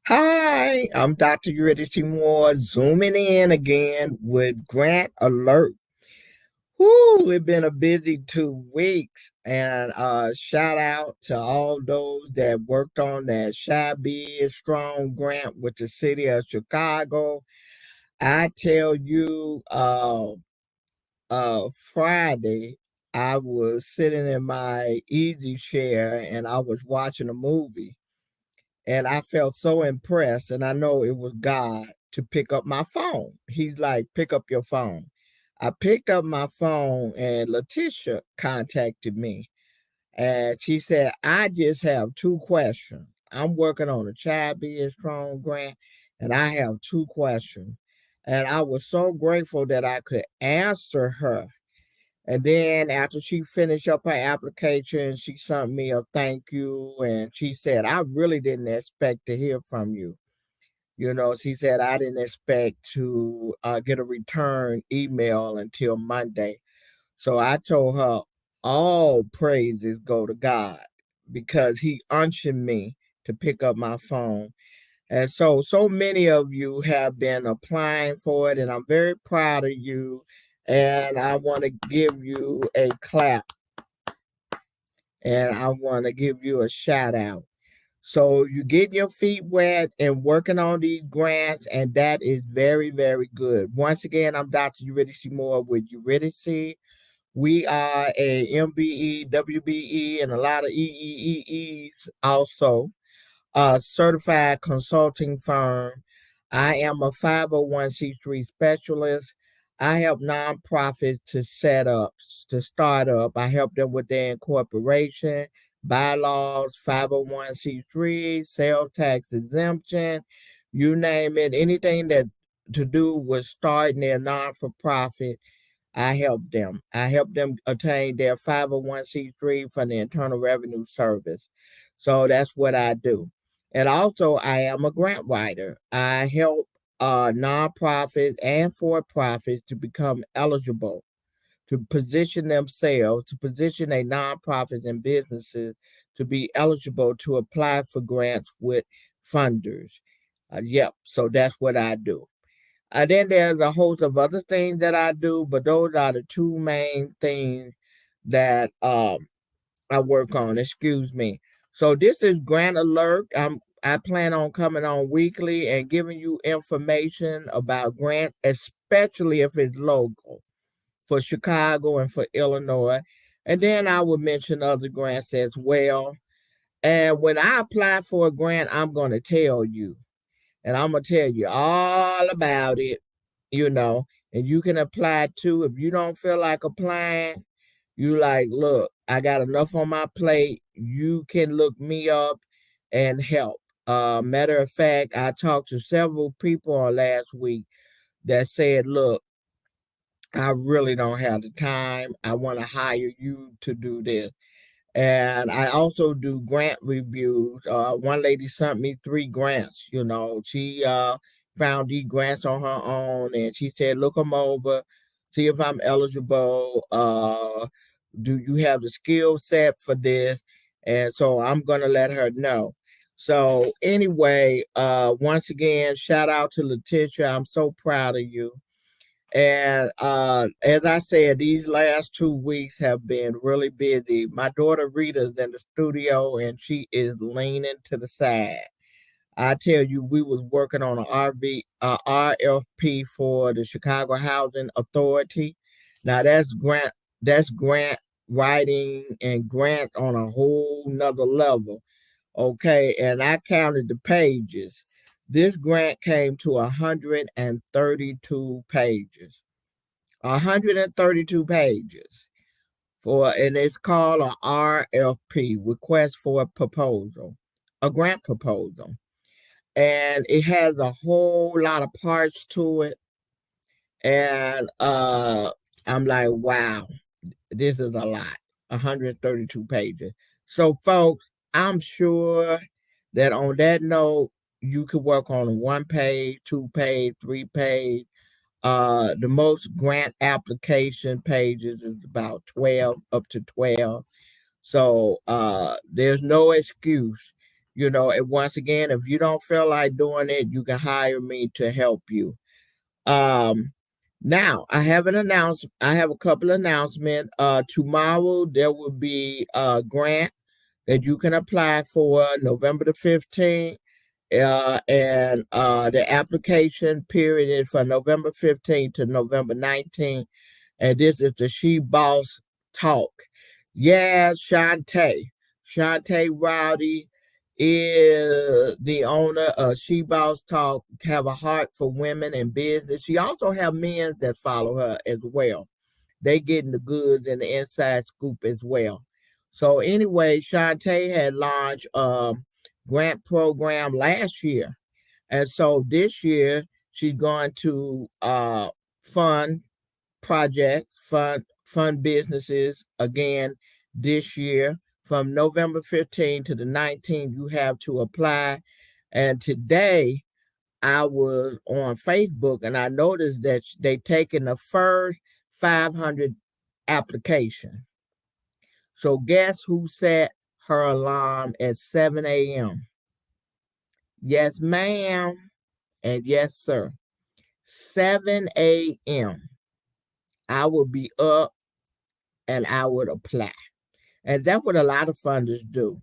Hi, I'm Dr. Yuridy Seymour, zooming in again with Grant Alert. Whoo, it's been a busy 2 weeks, and shout out to all those that worked on that Shy Big Strong grant with the city of Chicago. I tell you, Friday, I was sitting in my easy chair and I was watching a movie. And I felt so impressed, and I know it was God to pick up my phone. He's like, pick up your phone. I picked up my phone, and Letitia contacted me. And she said, I just have two questions. I'm working on a Child Being Strong grant, and I have two questions. And I was so grateful that I could answer her. And then after she finished up her application, she sent me a thank you. And she said, I really didn't expect to hear from you. She said, I didn't expect to get a return email until Monday. So I told her, all praises go to God because He unctioned me to pick up my phone. And so many of you have been applying for it, and I'm very proud of you. And I want to give you a clap and I want to give you a shout out. So you're getting your feet wet and working on these grants, and that is very, very good. Once again, I'm Dr. Eurydice Moore with Eurydice. We are a MBE, WBE, and a lot of EEEEs also, a certified consulting firm. I am a 501c3 specialist. I help nonprofits to start up. I help them with their incorporation, bylaws, 501c3, sales tax exemption, you name it, anything that to do with starting their non for profit. I help them. I help them attain their 501c3 from the Internal Revenue Service. So that's what I do. And also, I am a grant writer. I help nonprofits and for profits to become eligible, to position themselves, to position a nonprofits and businesses to be eligible to apply for grants with funders. Yep, so that's what I do. Then there's a host of other things that I do, but those are the two main things that I work on. Excuse me. So this is Grant Alert. I plan on coming on weekly and giving you information about grant, especially if it's local for Chicago and for Illinois. And then I will mention other grants as well. And when I apply for a grant, I'm going to tell you. And I'm going to tell you all about it, and you can apply too. If you don't feel like applying, you like, look, I got enough on my plate. You can look me up and help. Matter of fact, I talked to several people on last week that said, look, I really don't have the time. I want to hire you to do this. And I also do grant reviews. One lady sent me 3 grants. She found these grants on her own, and she said, "Look them over, see if I'm eligible. Do you have the skill set for this?" And so I'm gonna let her know. So anyway, once again, shout out to Letitia. I'm so proud of you. And as I said, these last 2 weeks have been really busy. My daughter Rita's in the studio and she is leaning to the side. I tell you, we was working on an RFP for the Chicago Housing Authority. Now that's grant writing and grant on a whole nother level. Okay, and I counted the pages. This grant came to 132 pages. 132 pages and it's called a RFP, request for a proposal, a grant proposal. And it has a whole lot of parts to it. And I'm like, wow, this is a lot. 132 pages. So folks, I'm sure that on that note, you could work on 1 page, 2 page, 3 page. The most grant application pages is about 12, up to 12. So there's no excuse. And once again, if you don't feel like doing it, you can hire me to help you. Um, Now I have I have a couple of announcements. Tomorrow there will be a grant that you can apply for November the 15th. And the application period is for November 15th to November 19th. And this is the She Boss Talk. Yes, Shantae. Shantae Rowdy is the owner of She Boss Talk, have a heart for women and business. She also have men that follow her as well. They getting the goods and the inside scoop as well. So anyway, Shantae had launched a grant program last year. And so this year she's going to fund projects, fund businesses again this year. From November 15th to the 19th, you have to apply. And today I was on Facebook and I noticed that they taken the first 500 application. So guess who set her alarm at 7 a.m.? Yes, ma'am, and yes, sir. 7 a.m. I would be up and I would apply. And that's what a lot of funders do.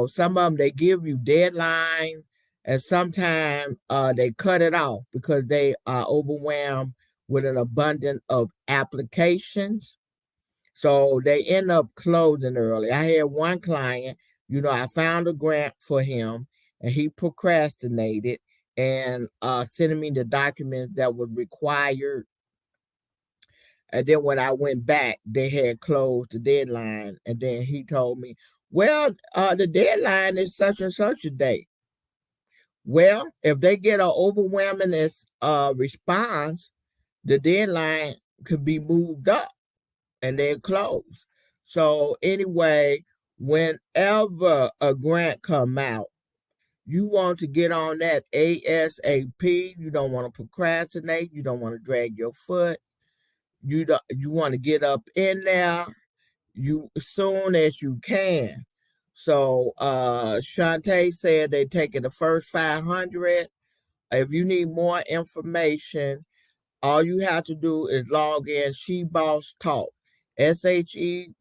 Some of them, they give you deadline, and sometimes they cut it off because they are overwhelmed with an abundance of applications. So they end up closing early. I had one client, I found a grant for him and he procrastinated and sending me the documents that were required. And then when I went back, they had closed the deadline. And then he told me, well, the deadline is such and such a date. Well, if they get an overwhelming response, the deadline could be moved up and then close. So anyway, whenever a grant come out, you want to get on that ASAP. You don't want to procrastinate. You don't want to drag your foot. You want to get up in there you soon as you can. So Shantae said they taking the first 500. If you need more information, all you have to do is log in She Boss Talk. SHEBOSSTALK.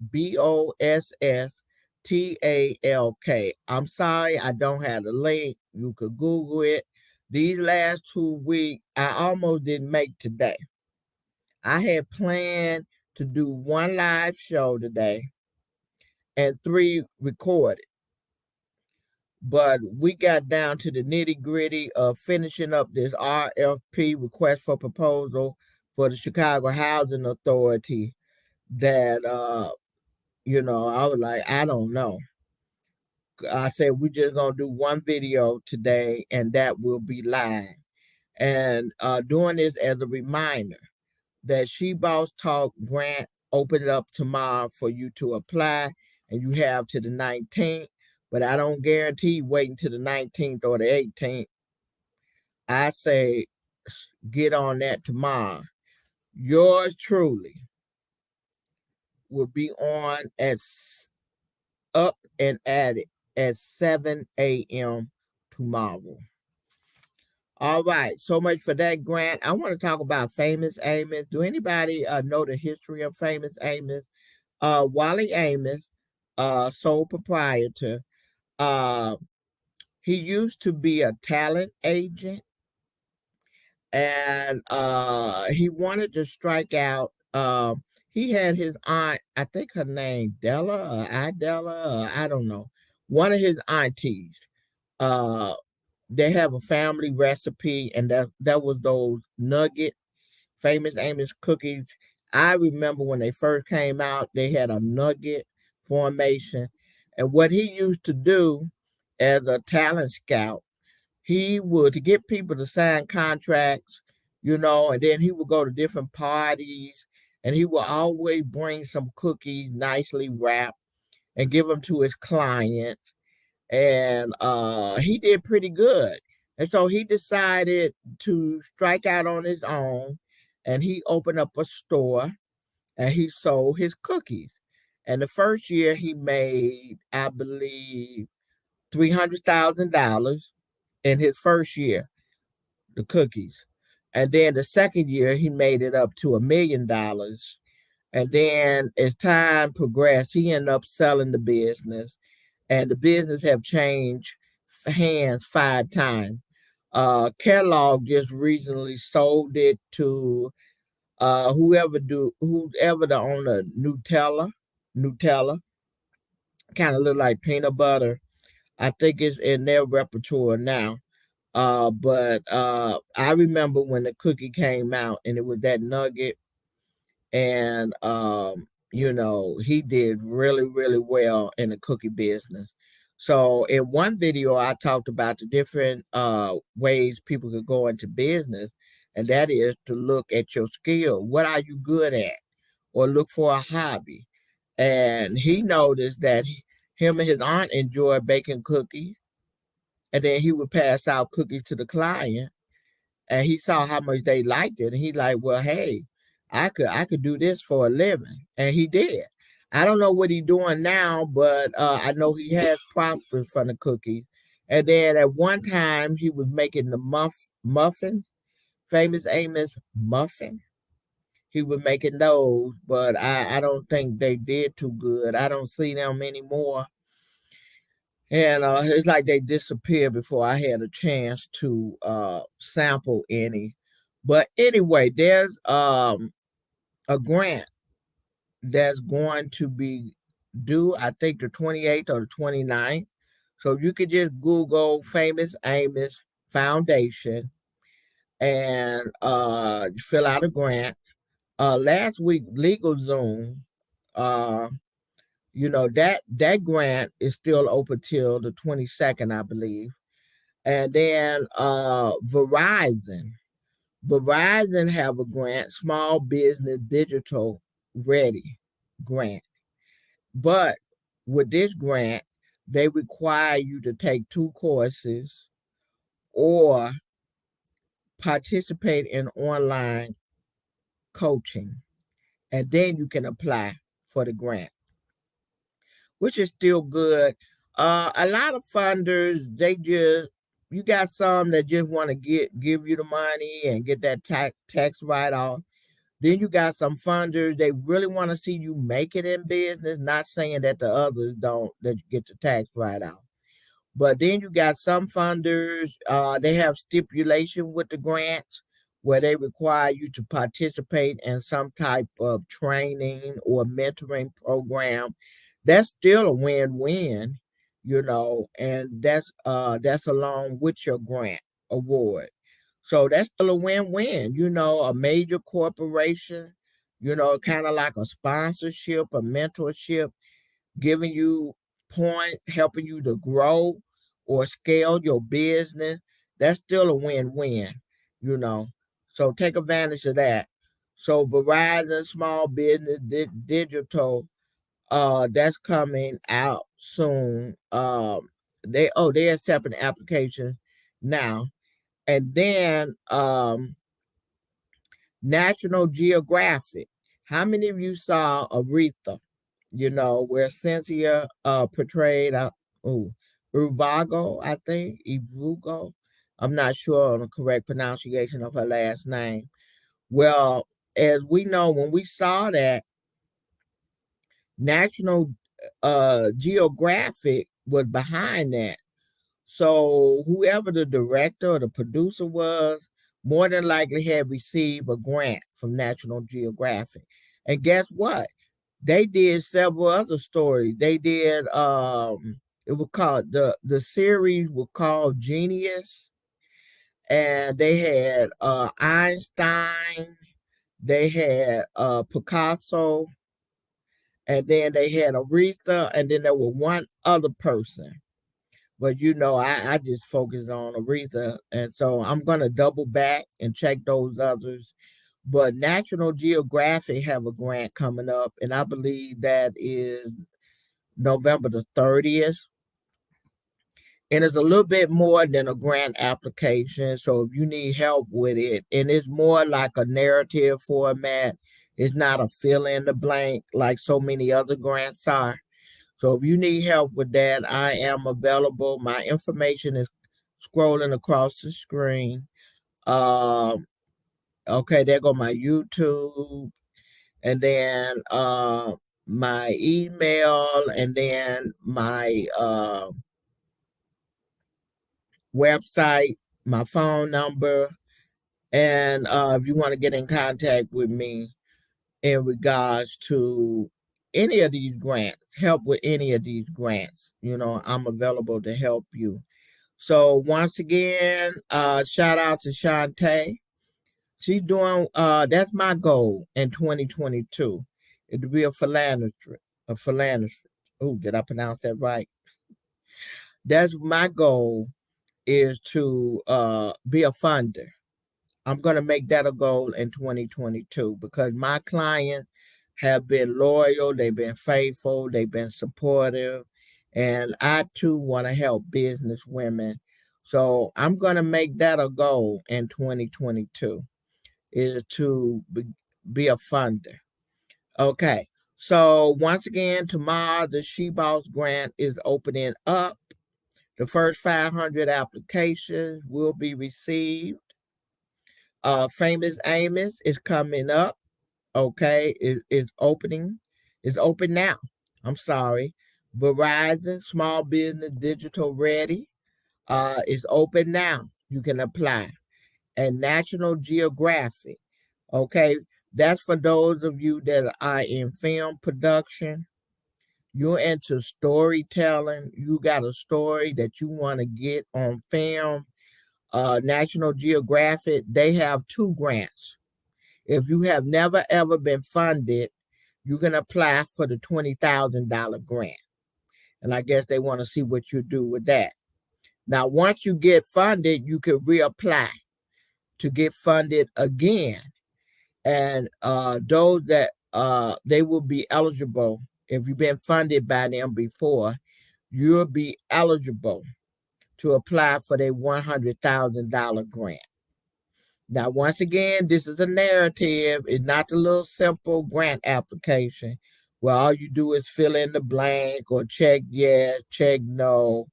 I'm sorry, I don't have the link. You could Google it. These last 2 weeks, I almost didn't make today. I had planned to do one live show today and 3 recorded. But we got down to the nitty gritty of finishing up this RFP, request for proposal, for the Chicago Housing Authority that, I was like, I don't know. I said, we're just going to do one video today and that will be live. And doing this as a reminder that She Boss Talk grant opened up tomorrow for you to apply, and you have to the 19th. But I don't guarantee waiting to the 19th or the 18th. I say get on that tomorrow. Yours truly will be on up and at it at 7 a.m. tomorrow. All right, so much for that grant. I want to talk about Famous Amos. Do anybody know the history of Famous Amos? Wally Amos, sole proprietor, he used to be a talent agent, and he wanted to strike out. He had his aunt, I think her name Della or Idella, or I don't know, one of his aunties. Uh, they have a family recipe, and that was those nugget Famous Amos cookies. I remember when they first came out, they had a nugget formation. And what he used to do as a talent scout, he would, to get people to sign contracts, and then he would go to different parties and he would always bring some cookies nicely wrapped and give them to his clients. And he did pretty good. And so he decided to strike out on his own and he opened up a store and he sold his cookies. And the first year he made, I believe, $300,000 in his first year, the cookies. And then the second year, he made it up to $1 million. And then as time progressed, he ended up selling the business, and the business have changed hands 5 times. Kellogg just recently sold it to whoever the owner, Nutella, kind of look like peanut butter. I think it's in their repertoire now. But I remember when the cookie came out and it was that nugget, and he did really, really well in the cookie business. So in one video, I talked about the different ways people could go into business, and that is to look at your skill. What are you good at? Or look for a hobby. And he noticed that him and his aunt enjoyed baking cookies, and then he would pass out cookies to the client, and he saw how much they liked it, and he like, well, hey, I could do this for a living, and he did. I don't know what he's doing now, but I know he has prospered from the cookies. And then at one time he was making the muffins, Famous Amos muffin. He was making those, but I don't think they did too good. I don't see them anymore. And it's like they disappeared before I had a chance to sample any. But anyway, there's a grant that's going to be due, I think, the 28th or the 29th. So you could just Google Famous Amos Foundation and fill out a grant. Last week, LegalZoom, uh, that grant is still open till the 22nd, I believe. And then Verizon have a grant, Small Business Digital Ready grant. But with this grant, they require you to take 2 courses or participate in online coaching, and then you can apply for the grant, which is still good. A lot of funders, you got some that just want to give you the money and get that tax write off. Then you got some funders, they really want to see you make it in business, not saying that the others don't, that you get the tax write off. But then you got some funders, they have stipulation with the grants where they require you to participate in some type of training or mentoring program. That's still a win-win, and that's along with your grant award. So that's still a win-win, a major corporation, kind of like a sponsorship, a mentorship, giving you point, helping you to grow or scale your business. That's still a win-win, you know. So take advantage of that. So Verizon Small Business Digital, that's coming out soon. They're accepting application now. And then National Geographic. How many of you saw Aretha? Where Cynthia portrayed Uvago, I think, Ivugo. I'm not sure on the correct pronunciation of her last name. Well, as we know, when we saw that, National Geographic was behind that. So whoever the director or the producer was, more than likely had received a grant from National Geographic. And guess what? They did several other stories. They did it was called the series was called Genius, and they had Einstein, they had Picasso, and then they had Aretha, and then there was one other person. But I just focused on Aretha, and so I'm gonna double back and check those others. But National Geographic have a grant coming up, and I believe that is November the 30th. And it's a little bit more than a grant application. So if you need help with it, and it's more like a narrative format, it's not a fill in the blank like so many other grants are. So if you need help with that, I am available. My information is scrolling across the screen. Um, okay, there go my YouTube, and then my email, and then my website, my phone number, and if you want to get in contact with me in regards to any of these grants, help with any of these grants, I'm available to help you. So once again, shout out to Shantae. She's doing that's my goal in 2022. It to be a philanthropist. A philanthropist. Oh, did I pronounce that right? That's my goal, is to be a funder. I'm going to make that a goal in 2022 because my clients have been loyal, they've been faithful, they've been supportive, and I too want to help business women. So I'm going to make that a goal in 2022, is to be a funder. Okay. So once again, tomorrow the She Boss grant is opening up. The first 500 applications will be received. Famous Amos is coming up. Okay, is opening. It's open now. I'm sorry. Verizon Small Business Digital Ready is open now. You can apply. And National Geographic. Okay, that's for those of you that are in film production. You're into storytelling. You got a story that you want to get on film. National Geographic, they have 2 grants. If you have never ever been funded, you can apply for the $20,000 grant. And I guess they want to see what you do with that. Now, once you get funded, you can reapply to get funded again. And those that they will be eligible, if you've been funded by them before, you'll be eligible to apply for their $100,000 grant. Now, once again, this is a narrative. It's not the little simple grant application where all you do is fill in the blank or check yes, check no,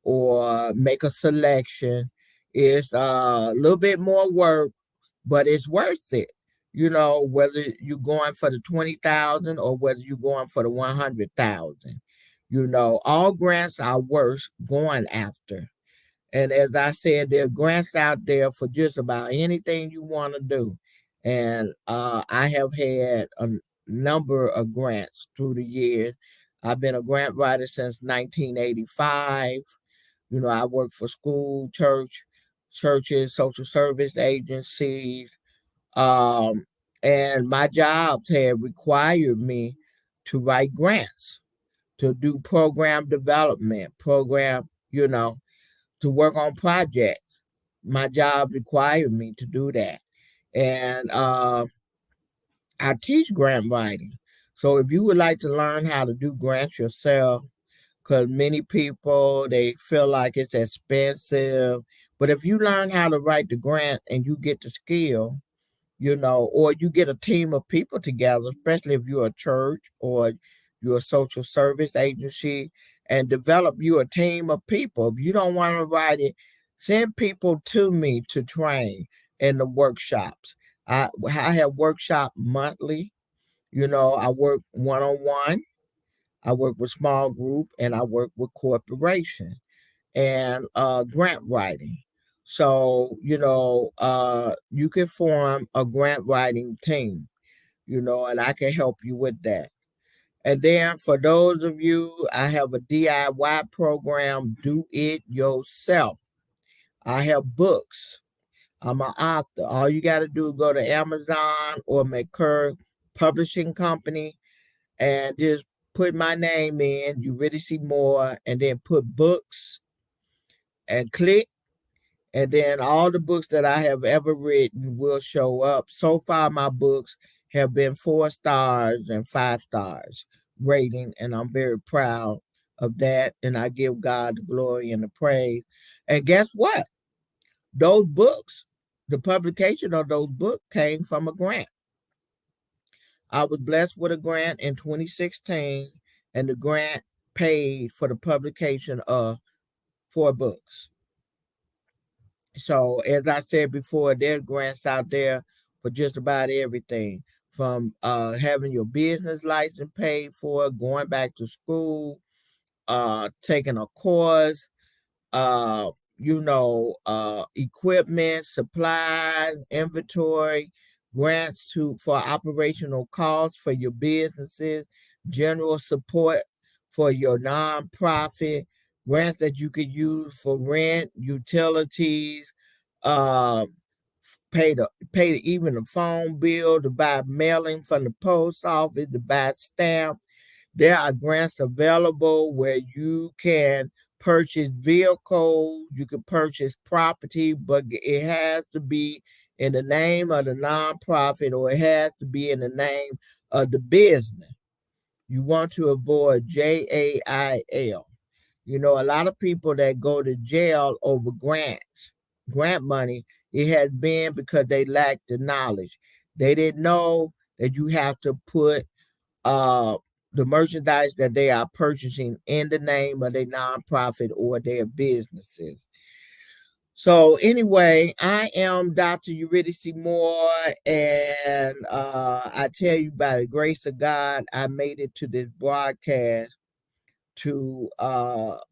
or make a selection. It's a little bit more work, but it's worth it. Whether you're going for the 20,000 or whether you're going for the 100,000. All grants are worth going after. And as I said, there are grants out there for just about anything you want to do. And I have had a number of grants through the years. I've been a grant writer since 1985. I work for school, churches, social service agencies. And my jobs have required me to write grants, to do program development, to work on projects. My job required me to do that. And I teach grant writing. So if you would like to learn how to do grants yourself, because many people, they feel like it's expensive. But if you learn how to write the grant and you get the skill, or you get a team of people together, especially if you're a church or you're a social service agency, and develop you a team of people. If you don't want to write it, send people to me to train in the workshops. I have workshop monthly. I work one-on-one. I work with small group, and I work with corporation and grant writing. So, you can form a grant writing team, and I can help you with that. And then for those of you, I have a DIY program, Do It Yourself. I have books. I'm an author. All you got to do is go to Amazon or McCurry Publishing Company and just put my name in. You really see more, and then put books and click. And then all the books that I have ever written will show up. So far, my books have been 4 stars and 5 stars rating, and I'm very proud of that. And I give God the glory and the praise. And guess what? Those books, the publication of those books came from a grant. I was blessed with a grant in 2016, and the grant paid for the publication of 4 books. So as I said before, there's grants out there for just about everything, from having your business license paid for, going back to school, taking a course, uh, equipment, supplies, inventory, grants for operational costs for your businesses, general support for your nonprofit, grants that you could use for rent, utilities, uh, pay even the phone bill, to buy mailing from the post office, to buy stamps. There are grants available where you can purchase vehicles, you can purchase property, but it has to be in the name of the nonprofit, or it has to be in the name of the business. You want to avoid JAIL. A lot of people that go to jail over grant money, it has been because they lack the knowledge. They didn't know that you have to put uh, the merchandise that they are purchasing in the name of their nonprofit or their businesses. So anyway, I am Dr. Eurydice Moore, and I tell you, by the grace of God, I made it to this broadcast to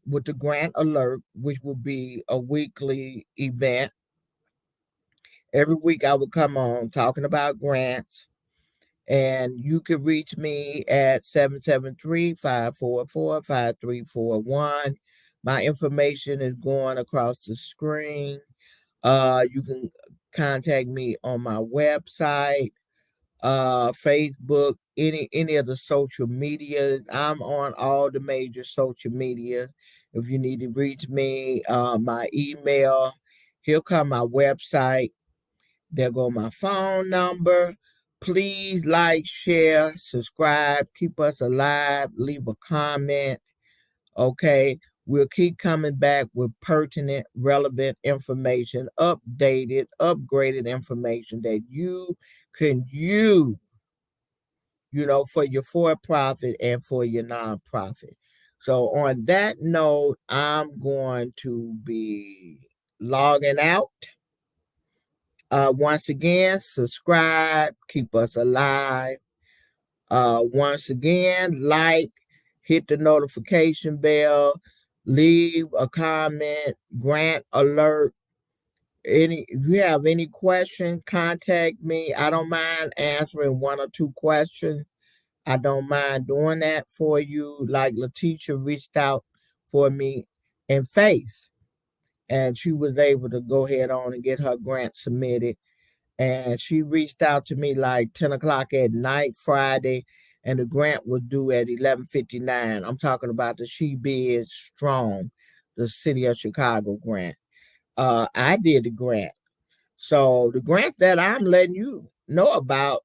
with the grant alert, which will be a weekly event. Every week I will come on talking about grants, and you can reach me at 773-544-5341. My information is going across the screen. You can contact me on my website, Facebook, any of the social medias. I'm on all the major social medias. If you need to reach me, my email, here come my website. There go my phone number. Please like, share, subscribe, keep us alive, leave a comment. Okay. We'll keep coming back with pertinent, relevant information, updated, upgraded information that you can use, for your for profit and for your nonprofit. So, on that note, I'm going to be logging out. Once again, subscribe, keep us alive. Once again, like, hit the notification bell, leave a comment, grant alert. If you have any question, contact me. I don't mind answering 1 or 2 questions. I don't mind doing that for you. Like Letitia reached out for me in face, and she was able to go ahead on and get her grant submitted. And she reached out to me like 10 o'clock at night Friday, and the grant was due at 11:59. I'm talking about the She Biz Strong, the City of Chicago grant. I did the grant. So the grants that I'm letting you know about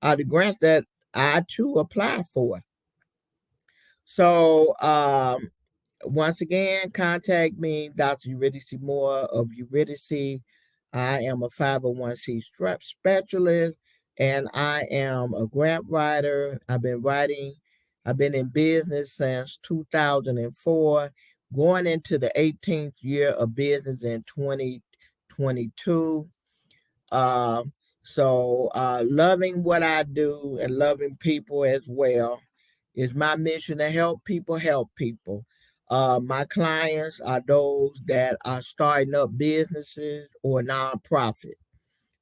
are the grants that I too apply for. So once again, contact me, Dr. Eurydice Moore of Eurydice. I am a 501c specialist, and I am a grant writer. I've been in business since 2004, going into the 18th year of business in 2022. Uh, Loving what I do and loving people as well is my mission, to help people. My clients are those that are starting up businesses or nonprofit.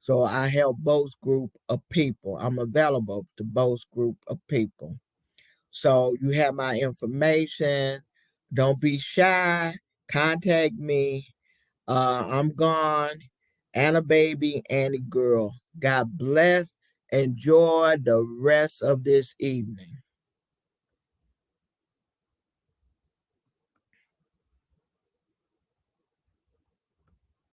So I help both group of people. I'm available to both group of people. So you have my information. Don't be shy. Contact me. I'm gone. Anna baby, Annie girl. God bless. Enjoy the rest of this evening.